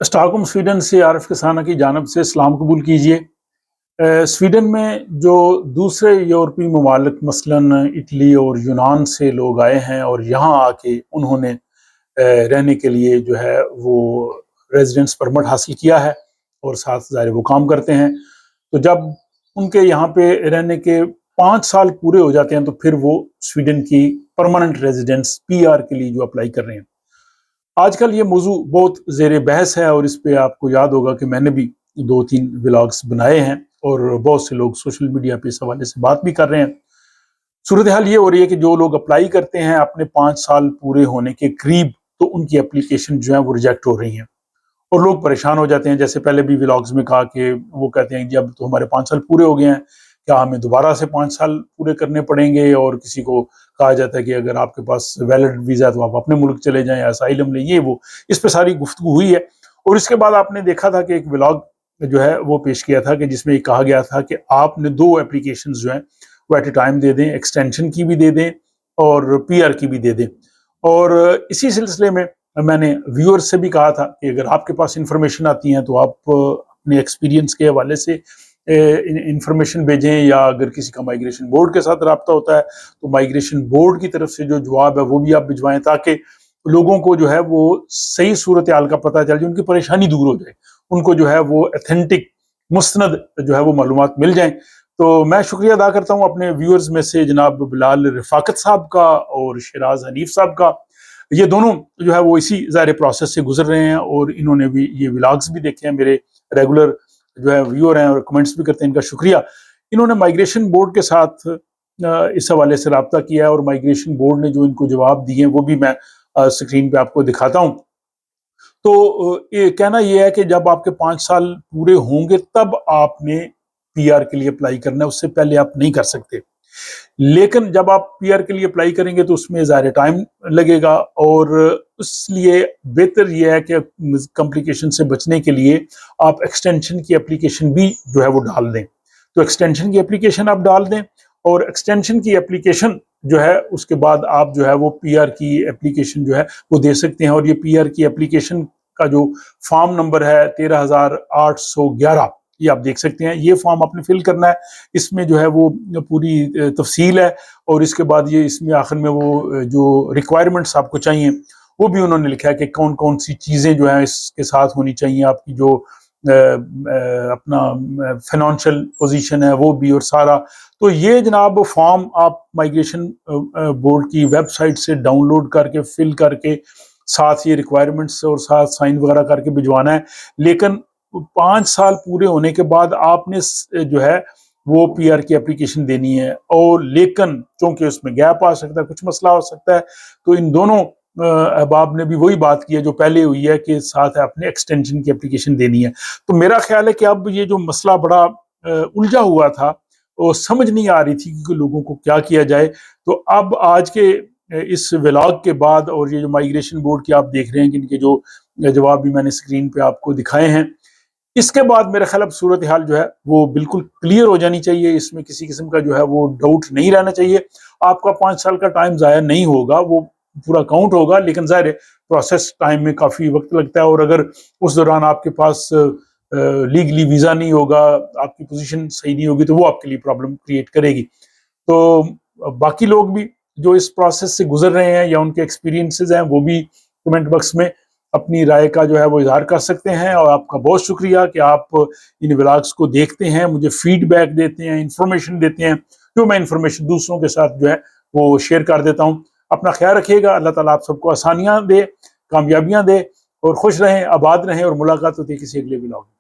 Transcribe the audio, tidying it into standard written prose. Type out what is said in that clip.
Stockholm Sweden से आरिफ किसाना की जानब से सलाम कबूल कीजिए। स्वीडन में जो दूसरे यूरोपीय ममालिक मसलन इटली और यूनान से लोग आए हैं और यहाँ आके उन्होंने रहने के लिए जो है वो रेजिडेंस परमिट हासिल किया है और साथ ज़ाहिर वो काम करते हैं। तो जब उनके यहाँ पे रहने के 5 साल पूरे हो जाते हैं तो फिर वो स्वीडन की परमानेंट रेजिडेंस पीआर के लिए जो अप्लाई कर रहे हैं। आजकल ये मौजू बहुत ज़ेर बहस है और इस पे आपको याद होगा कि मैंने भी 2-3 व्लॉग्स बनाए हैं और बहुत से लोग सोशल मीडिया पे इस हवाले से बात भी कर रहे हैं। सूरत हाल ये हो रही है कि जो लोग अप्लाई करते हैं अपने 5 साल पूरे होने के करीब, तो उनकी एप्लीकेशन जो है वो रिजेक्ट हो रही हैं और लोग परेशान हो जाते हैं। जैसे पहले भी व्लॉग्स में कहा कि वो कहते हैं कि अब तो हमारे 5 साल पूरे हो गए हैं, क्या हमें दोबारा से 5 साल पूरे करने पड़ेंगे? और किसी को कहा जाता है कि अगर आपके पास वैलिड वीज़ा है तो आप अपने मुल्क चले जाएं, असाइलम लें, ये वो। इस पे सारी गुफ्तगू हुई है और इसके बाद आपने देखा था कि एक व्लॉग जो है वो पेश किया था कि जिसमें कहा गया था कि आपने 2 एप्लीकेशन जो हैं वो एट ए टाइम दे दें, एक्सटेंशन की भी दे दें और पीआर की भी दे दें। और इसी सिलसिले में मैंने व्यूअर्स से भी कहा था कि अगर आपके पास इंफॉर्मेशन आती है तो आप अपने एक्सपीरियंस के हवाले से इंफॉर्मेशन भेजें, या अगर किसी का माइग्रेशन बोर्ड के साथ रब्ता होता है तो माइग्रेशन बोर्ड की तरफ से जो जवाब है वो भी आप भिजवाएं, ताकि लोगों को जो है वो सही सूरत हाल का पता चल जाए, उनकी परेशानी दूर हो जाए, उनको जो है वो ऑथेंटिक मुस्तनद जो है वो मालूमात मिल जाएं। तो मैं शुक्रिया अदा करता हूँ अपने व्यूअर्स में से जनाब बिलाल रफाकत साहब का और शिराज हनीफ साहब का। ये दोनों जो है वो इसी ज़ाहिर प्रोसेस से गुजर रहे हैं और इन्होंने भी ये व्लॉग्स भी देखे हैं, मेरे रेगुलर जो है व्यूअर हैं और कमेंट्स भी करते हैं, इनका शुक्रिया। इन्होंने माइग्रेशन बोर्ड के साथ इस हवाले से रब्ता किया है और माइग्रेशन बोर्ड ने जो इनको जवाब दिए हैं वो भी मैं स्क्रीन पे आपको दिखाता हूँ। तो ये कहना यह है कि जब आपके 5 साल पूरे होंगे तब आपने पीआर के लिए अप्लाई करना है, उससे पहले आप नहीं कर सकते। लेकिन जब आप पीआर के लिए अप्लाई करेंगे तो उसमें ज़्यादा टाइम लगेगा और इसलिए बेहतर यह है कि कॉम्प्लिकेशन से बचने के लिए आप एक्सटेंशन की एप्लीकेशन भी जो है वो डाल दें। तो एक्सटेंशन की एप्लीकेशन आप डाल दें और एक्सटेंशन की एप्लीकेशन जो है उसके बाद आप जो है वो पीआर की एप्लीकेशन जो है वो दे सकते हैं। और ये पीआर की एप्लीकेशन का जो फॉर्म नंबर है 13,811, ये आप देख सकते हैं। ये फॉर्म आपने फिल करना है, इसमें जो है वो पूरी तफसील है और इसके बाद ये इसमें आखिर में वो जो रिक्वायरमेंट्स आपको चाहिए वो भी उन्होंने लिखा है कि कौन कौन सी चीज़ें जो है इसके साथ होनी चाहिए। आपकी जो अपना फाइनेंशियल पोजीशन है वो भी और सारा। तो ये जनाब फॉर्म आप माइग्रेशन बोर्ड की वेबसाइट से डाउनलोड करके फिल करके साथ ये रिक्वायरमेंट्स और साथ साइन वगैरह करके भिजवाना है। लेकिन 5 साल पूरे होने के बाद आपने जो है वो पीआर की एप्लीकेशन देनी है। और लेकिन चूंकि उसमें गैप आ सकता है, कुछ मसला हो सकता है, तो इन दोनों अहबाब ने भी वही बात की है जो पहले हुई है कि साथ आपने एक्सटेंशन की एप्लीकेशन देनी है। तो मेरा ख्याल है कि अब ये जो मसला बड़ा उलझा हुआ था वो समझ नहीं आ रही थी कि लोगों को क्या किया जाए। तो अब आज के इस व्लॉग के बाद और ये जो माइग्रेशन बोर्ड की आप देख रहे हैं कि इनके जो जवाब भी मैंने स्क्रीन पे आपको दिखाए हैं, इसके बाद मेरा ख्याल अब सूरत हाल जो है वो बिल्कुल क्लियर हो जानी चाहिए। इसमें किसी किस्म का जो है वो डाउट नहीं रहना चाहिए। आपका 5 साल का टाइम ज़ाया नहीं होगा, वो पूरा काउंट होगा, लेकिन ज़ाहिर प्रोसेस टाइम में काफ़ी वक्त लगता है और अगर उस दौरान आपके पास लीगली वीज़ा नहीं होगा, आपकी पोजीशन सही नहीं होगी, तो वो आपके लिए प्रॉब्लम क्रिएट करेगी। तो बाकी लोग भी जो इस प्रोसेस से गुजर रहे हैं या उनके एक्सपीरियंसेस हैं वो भी कमेंट बॉक्स में अपनी राय का जो है वो इजहार कर सकते हैं। और आपका बहुत शुक्रिया कि आप इन व्लॉग्स को देखते हैं, मुझे फीडबैक देते हैं, इंफॉर्मेशन देते हैं, जो मैं इंफॉर्मेशन दूसरों के साथ जो है वो शेयर कर देता हूँ। अपना ख्याल रखिएगा, अल्लाह ताला आप सबको आसानियाँ दे, कामयाबियाँ दे और खुश रहें, आबाद रहें और मुलाकात होती है किसी अगले व्लॉग में।